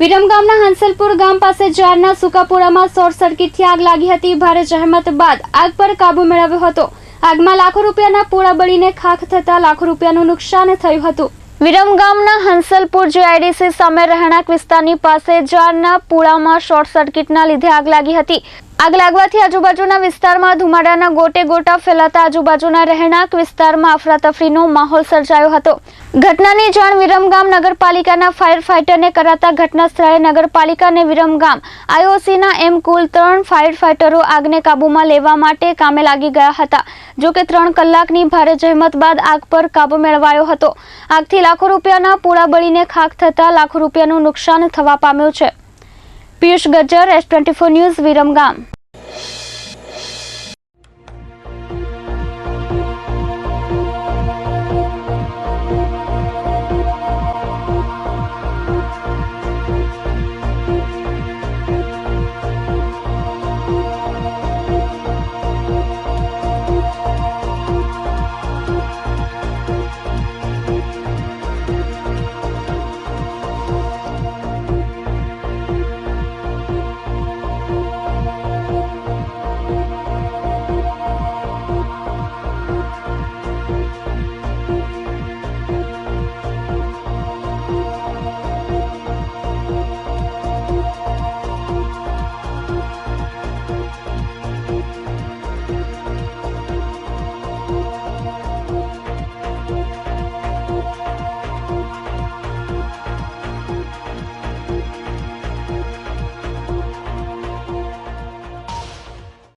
વિરમગામના હંસલપુર ગામ પાસે જારના સુકાપુરામાં શોર્ટ સર્કિટથી આગ લાગી હતી। ભારે જહેમત બાદ આગ પર કાબુ મેળવ્યો હતો। આગમાં લાખો રૂપિયાના પૂળા બળીને ખાખ થતા લાખો રૂપિયાનું નુકસાન થયું હતું। વિરમગામના હંસલપુર જીઆઈડીસી સામે રહેણાંક વિસ્તારની પાસે જારના પૂળામાં શોર્ટ સર્કિટના લીધે આગ લાગી હતી। આગ લાગવાથી આજુબાજુના વિસ્તારમાં ધુમાડાના ગોટે ગોટા ફેલાતા આજુબાજુના રહેણાંક વિસ્તારમાં અફરાતફરીનો માહોલ સર્જાયો હતો। ઘટનાની જાણ વિરમગામ નગરપાલિકાના ફાયર ફાઇટરને કરાતા ઘટના સ્થળે નગરપાલિકા અને વિરમગામ આઈઓસીના એમ કુલ 3 ફાયર ફાઇટરો આગને કાબૂમાં લેવા માટે કામે લાગી ગયા હતા। જો કે 3 કલાકની ભારે જહેમત બાદ આગ પર કાબુ મેળવાયો હતો। આગથી લાખો રૂપિયાના પૂળા બળીને ખાખ થતા લાખો રૂપિયાનું નુકસાન થવા પામ્યું છે। Piyush Gajjar, S24 news, Viramgam.